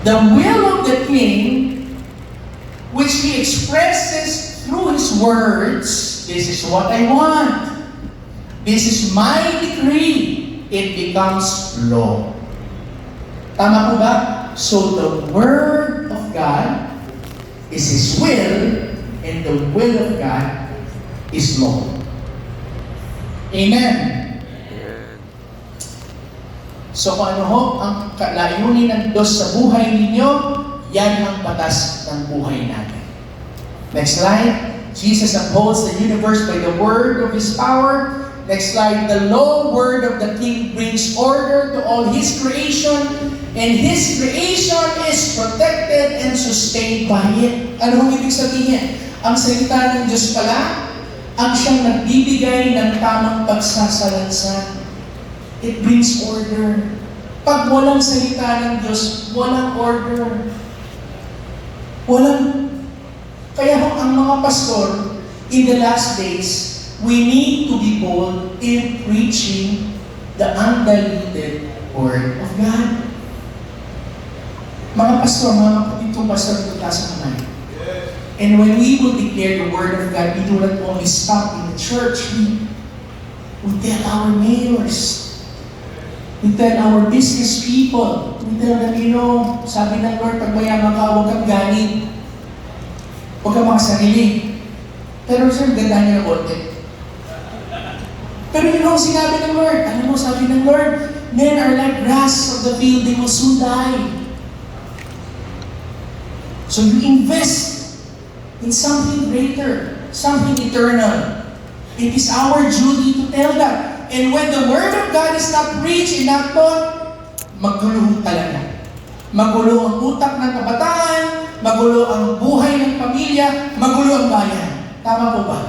The will of the king, which he expresses through his words, this is what I want. This is my decree. It becomes law. Tama po ba? So the word of God is his will, and the will of God is law. Amen. So kung ano ho ang layunin ng Diyos sa buhay ninyo, yan ang batas ng buhay natin. Next slide. Jesus upholds the universe by the word of His power. Next slide. The law word of the King brings order to all His creation, and His creation is protected and sustained by it. Ano ang ibig sabihin? Ang salita ng Diyos pala, ang siyang nagbibigay ng tamang pagsasalansan. It brings order. Pag walang salita ng Diyos, walang order. Kaya ang mga pastor, in the last days, we need to be bold in preaching the undiluted Word of God. Mga pastor, mga kapitong pastor, ito sa kamay. And when we will declare the Word of God, we do not only stop in the church, we tell our mayors, we tell our business people, we tell them, sabi ng Lord, pag mayaman ka, huwag kang galit. Huwag kang makasarili. Pero sir, ganda niya ng konti. Pero sinabi ng Lord, sabi ng Lord, men are like grass of the field, they will soon die. So you invest in something greater, something eternal. It is our duty to tell that. And when the Word of God is not preached and not taught, magulo talaga. Magulo ang utak ng kabataan, magulo ang buhay ng pamilya, magulo ang bayan. Tama po ba?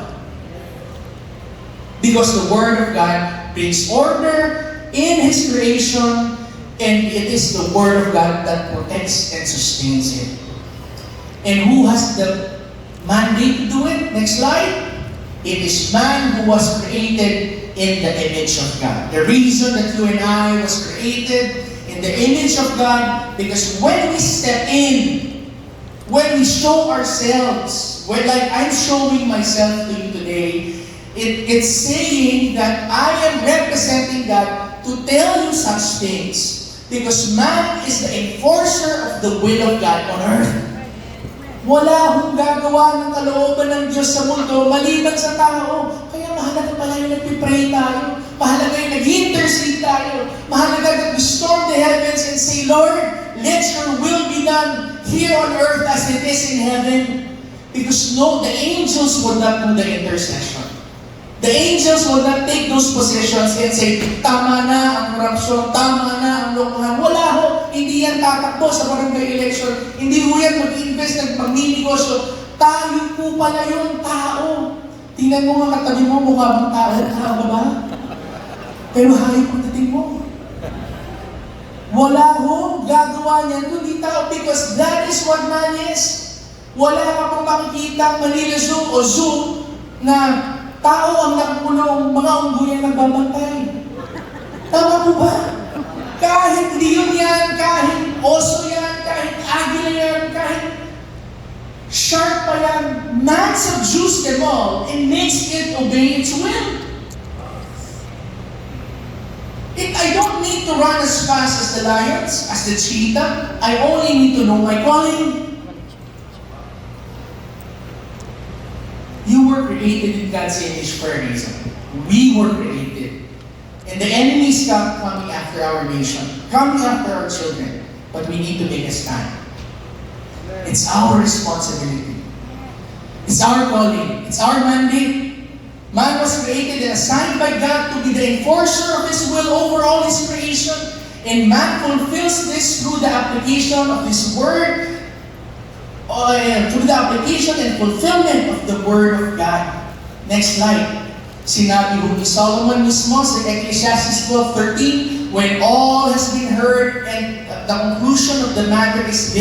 Because the Word of God brings order in His creation, and it is the Word of God that protects and sustains it. And who has the mandate to do it? Next slide. It is man who was created in the image of God. The reason that you and I was created in the image of God, because when we step in, when we show ourselves, like I'm showing myself to you today, it's saying that I am representing God to tell you such things. Because man is the enforcer of the will of God on earth. Wala akong gagawa ng kalooban ng Diyos sa mundo maliban sa tao. Kaya mahalaga pala yung nagpipray tayo. Mahalaga yung nag-intercede tayo. Mahalaga that we storm the heavens and say, Lord, let your will be done here on earth as it is in heaven. Because the angels will not do the intercession. The angels will not take those positions and say, tama na ang korupsyon, tama na ang lokohan. Wala ho, hindi yan tatakbo sa barangay election. Hindi ho yan mag-invest ng pagninegosyo. Tayo po pala yung tao. Tingnan mo nga katabi mo, mukha bang tao? Tao ba? Pero hayop ang dating mo. Wala ho, gagawa niyan, kundi tao, because that is what man is. Wala ka pong makikita Manila Zoo o Zoo na tao ang nakulong, mga unggoy ang nagbabantay. Tama po ba? Kahit leon yan, kahit oso yan, kahit agila yan, kahit shark pa yan, man subdues them all and makes it obey its will. I don't need to run as fast as the lions, as the cheetah. I only need to know my calling. You were created in God's image for a reason. We were created. And the enemy is coming after our nation, coming after our children. But we need to make a stand. It's our responsibility. It's our calling. It's our mandate. Man was created and assigned by God to be the enforcer of His will over all His creation. And man fulfills this through the application of His Word, through the application and fulfillment of the Word of God. Next slide. Sinabi ho ni Solomon mismo sa Ecclesiastes 12:13, when all has been heard and the conclusion of the matter is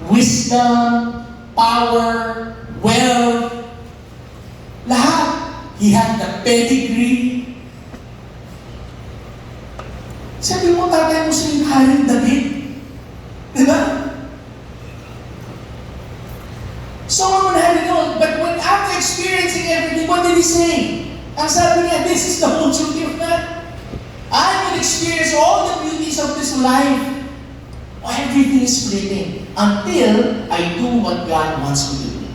wisdom, power, wealth, lahat. He had the pedigree. Sabi mo, tatay mo si Haring David. Diba? Solomon had it all, but when after experiencing everything, what did he say? Ang sabi niya, this is the whole beauty of God. I will experience all the beauties of this life. Everything is fleeting until I do what God wants me to do.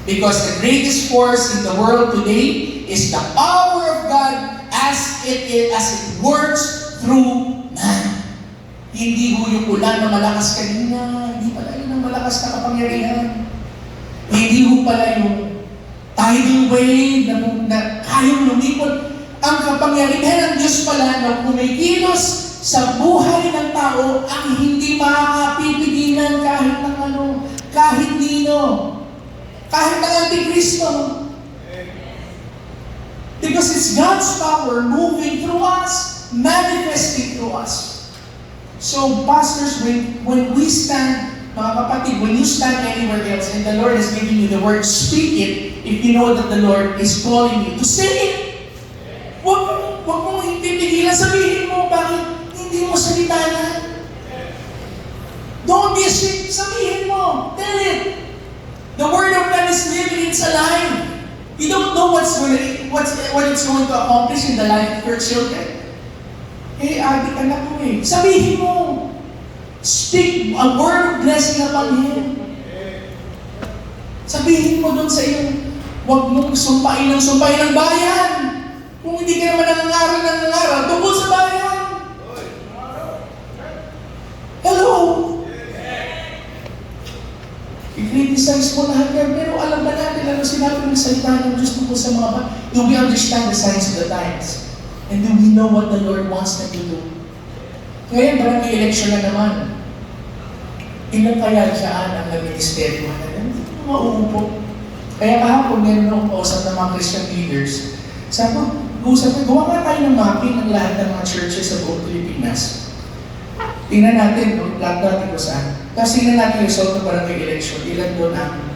Because the greatest force in the world today is the power of God as it works through man. Hindi ho yung ulan na malakas kanina, hindi pala yun ang malakas na kapangyarihan. Hindi ho pala yung tidal wave na kayang lumipot. Ang kapangyarihan ng Diyos pala na kumikilos sa buhay ng tao ang hindi makakapipigilan kahit ng ano, kahit nino, kahit ng Antikristo. Because it's God's power moving through us, manifesting through us. So, pastors, when we stand, mga kapatid, when you stand anywhere else and the Lord is giving you the word, speak it if you know that the Lord is calling you to say it. Huwag mo ipipigilan, sabihin mo, bakit hindi mo salita yan? Don't be ashamed, sabihin mo, tell it. The Word of God is living, it's alive. You don't know what it's going to accomplish in the life of your children. Adik ka na po eh. Sabihin mo. Speak a word of blessing upon him. Sabihin mo doon sa iyo, huwag mong sumpain ng bayan. Kung hindi ka naman nangangaral, tungkol sa bayan. Hello? I-criticize mo lahat yan, pero alam ba natin ano sinabi ng salita ng Diyos tungkol sa mga bayan? Do we understand the signs of the times? And do we know what the Lord wants them to do? Ngayon, parang may election na naman. Ilang kaya siyaan ang nag-ministeryo na mauupo. Kaya kahapon, meron akong kausap ng mga Christian leaders. Sabi ko, gawa nga tayo ng mapping ng lahat ng mga churches sa buong Pilipinas. Tingnan natin, lahat natin kung saan. Tapos tingnan natin yung result ng barangay election. Ilan doon ang